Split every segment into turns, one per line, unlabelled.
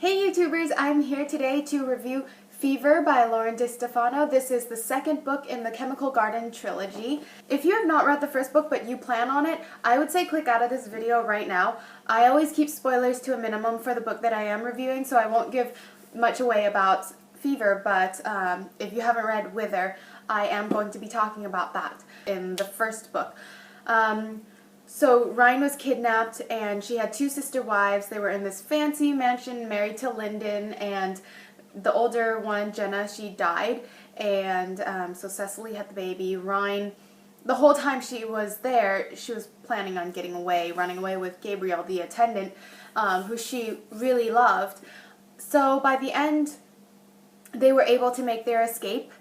Hey YouTubers, I'm here today to review Fever by Lauren DiStefano. This is the second book in the Chemical Garden trilogy. If you have not read the first book but you plan on it, I would say click out of this video right now. I always keep spoilers to a minimum for the book that I am reviewing, so I won't give much away about Fever, but if you haven't read Wither, I am going to be talking about that in the first book. So Ryan was kidnapped and she had two sister wives. They were in this fancy mansion married to Lyndon, and the older one, Jenna, she died, and so Cecily had the baby. Ryan, the whole time she was there, she was planning on getting away, running away with Gabriel, the attendant, who she really loved. So by the end, they were able to make their escape.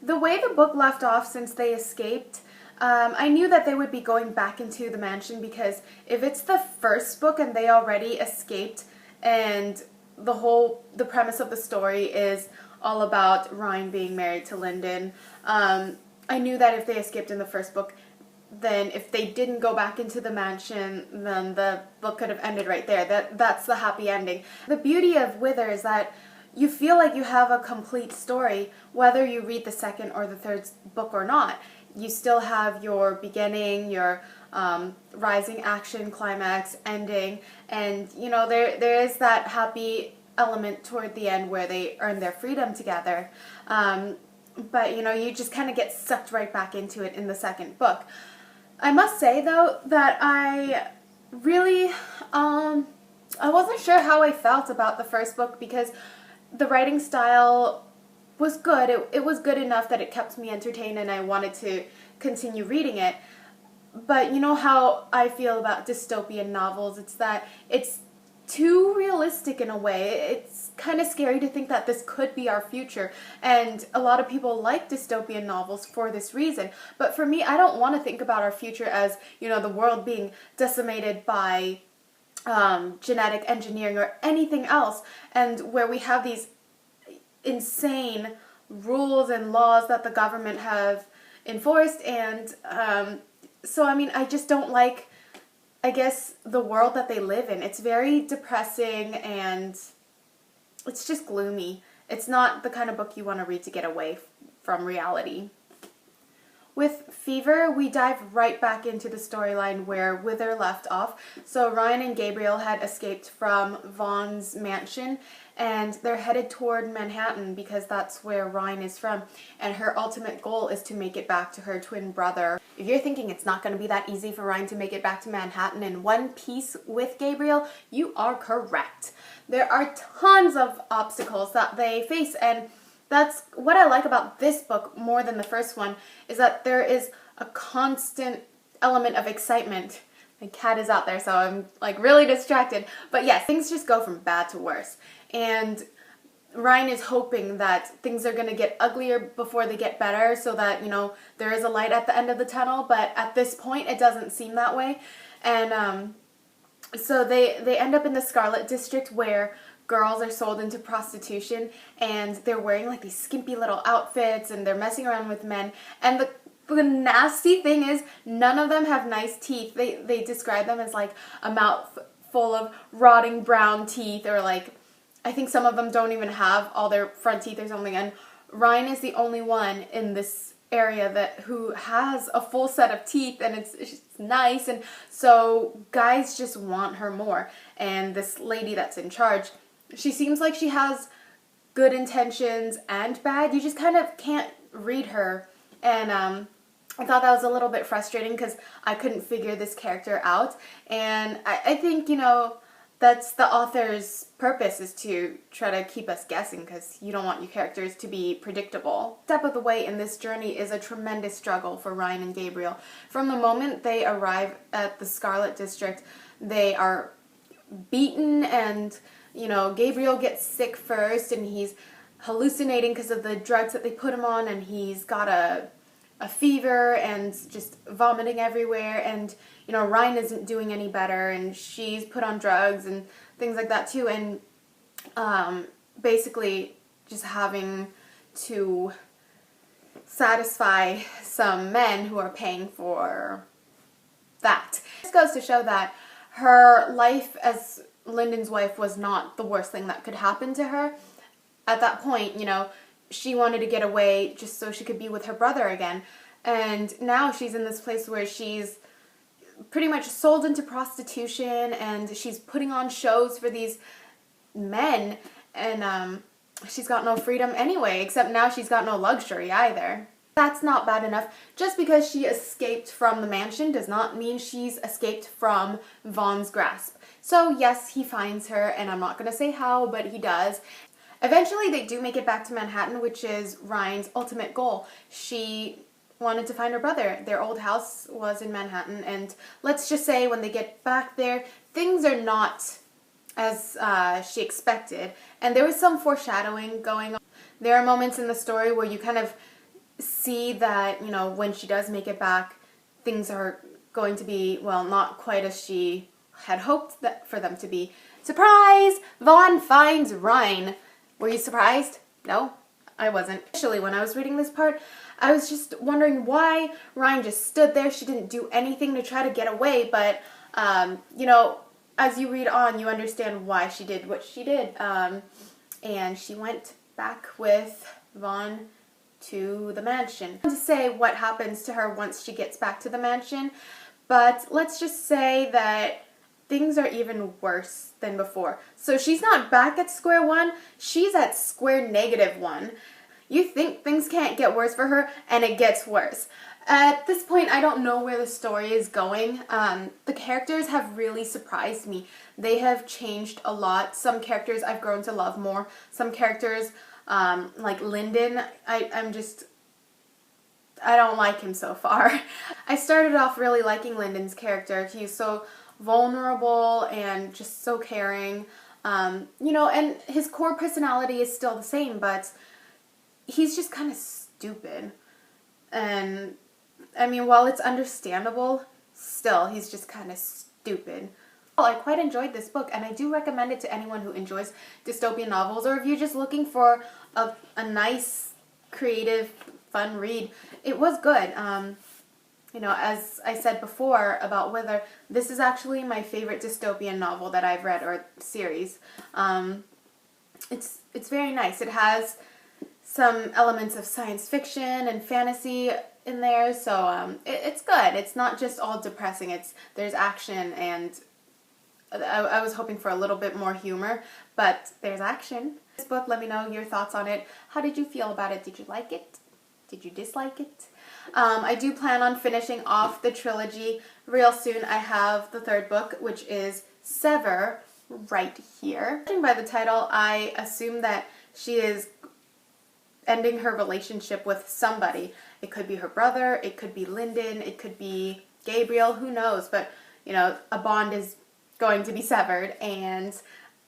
The way the book left off, since they escaped, I knew that they would be going back into the mansion, because if it's the first book and they already escaped and the premise of the story is all about Ryan being married to Lyndon, I knew that if they escaped in the first book, then if they didn't go back into the mansion, then the book could have ended right there. That's the happy ending. The beauty of Wither is that you feel like you have a complete story, whether you read the second or the third book or not. You still have your beginning, your rising action, climax, ending, and you know there is that happy element toward the end where they earn their freedom together. But you know, you just kind of get sucked right back into it in the second book. I must say though that I really I wasn't sure how I felt about the first book, because the writing style was good. It was good enough that it kept me entertained and I wanted to continue reading it. But you know how I feel about dystopian novels, it's that it's too realistic in a way. It's kind of scary to think that this could be our future, and a lot of people like dystopian novels for this reason. But for me, I don't want to think about our future as, you know, the world being decimated by genetic engineering or anything else, and where we have these insane rules and laws that the government have enforced, and so I mean, I just don't like, I guess, the world that they live in. It's very depressing and it's just gloomy. It's not the kind of book you want to read to get away from reality. With Fever, we dive right back into the storyline where Wither left off. So Ryan and Gabriel had escaped from Vaughn's mansion, and they're headed toward Manhattan because that's where Ryan is from, and her ultimate goal is to make it back to her twin brother. If you're thinking it's not going to be that easy for Ryan to make it back to Manhattan in one piece with Gabriel, you are correct. There are tons of obstacles that they face, and that's what I like about this book more than the first one, is that there is a constant element of excitement. My cat is out there, so I'm like really distracted. But yes, things just go from bad to worse. And Ryan is hoping that things are going to get uglier before they get better, so that, you know, there is a light at the end of the tunnel. But at this point, it doesn't seem that way. And so they end up in the Scarlet District, where girls are sold into prostitution, and they're wearing like these skimpy little outfits, and they're messing around with men. And the nasty thing is, none of them have nice teeth. They describe them as like a mouth full of rotting brown teeth, or like, I think some of them don't even have all their front teeth or something. And Ryan is the only one in this area who has a full set of teeth, and it's nice, and so guys just want her more. And this lady that's in charge, she seems like she has good intentions and bad. You just kind of can't read her. And I thought that was a little bit frustrating because I couldn't figure this character out. And I think, you know, that's the author's purpose, is to try to keep us guessing, because you don't want your characters to be predictable. Step of the way in this journey is a tremendous struggle for Ryan and Gabriel. From the moment they arrive at the Scarlet District, they are beaten, and you know, Gabriel gets sick first, and he's hallucinating because of the drugs that they put him on, and he's got a fever and just vomiting everywhere, and you know, Ryan isn't doing any better, and she's put on drugs and things like that too, and basically just having to satisfy some men who are paying for that. This goes to show that her life as Lyndon's wife was not the worst thing that could happen to her. At that point, you know, she wanted to get away just so she could be with her brother again. And now she's in this place where she's pretty much sold into prostitution, and she's putting on shows for these men, and she's got no freedom anyway, except now she's got no luxury either. That's not bad enough. Just because she escaped from the mansion does not mean she's escaped from Vaughn's grasp. So yes, he finds her, and I'm not going to say how, but he does. Eventually they do make it back to Manhattan, which is Ryan's ultimate goal. She wanted to find her brother. Their old house was in Manhattan, and let's just say when they get back there, things are not as she expected, and there was some foreshadowing going on. There are moments in the story where you kind of see that, you know, when she does make it back, things are going to be, well, not quite as she had hoped that for them to be. Surprise! Vaughn finds Ryan. Were you surprised? No, I wasn't. Actually, when I was reading this part, I was just wondering why Ryan just stood there. She didn't do anything to try to get away, but, you know, as you read on, you understand why she did what she did. And she went back with Vaughn to the mansion. I don't want to say what happens to her once she gets back to the mansion, but let's just say that things are even worse than before. So she's not back at square one, she's at square -1. You think things can't get worse for her, and it gets worse. At this point, I don't know where the story is going. The characters have really surprised me. They have changed a lot. Some characters I've grown to love more. Some characters, like Lyndon, I don't like him so far. I started off really liking Lyndon's character. He's so vulnerable and just so caring. You know, and his core personality is still the same, but he's just kind of stupid. And, I mean, while it's understandable, still, he's just kind of stupid. Well, I quite enjoyed this book, and I do recommend it to anyone who enjoys dystopian novels, or if you're just looking for a nice, creative, fun read. It was good. You know, as I said before about Wither, this is actually my favorite dystopian novel that I've read, or series. It's very nice. It has some elements of science fiction and fantasy in there, so it's good. It's not just all depressing. There's action, and I was hoping for a little bit more humor, but there's action. This book, let me know your thoughts on it. How did you feel about it? Did you like it? Did you dislike it? I do plan on finishing off the trilogy real soon. I have the third book, which is Sever, right here. Judging by the title, I assume that she is ending her relationship with somebody. It could be her brother, it could be Lyndon, it could be Gabriel, who knows, but, you know, a bond is going to be severed, and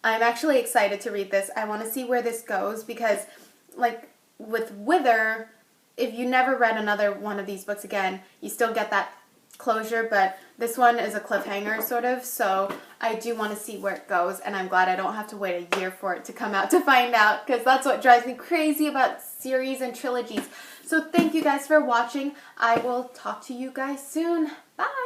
I'm actually excited to read this. I want to see where this goes, because, like, with Wither, if you never read another one of these books again, you still get that closure, but this one is a cliffhanger, sort of, so I do want to see where it goes, and I'm glad I don't have to wait a year for it to come out to find out, because that's what drives me crazy about series and trilogies. So thank you guys for watching. I will talk to you guys soon. Bye!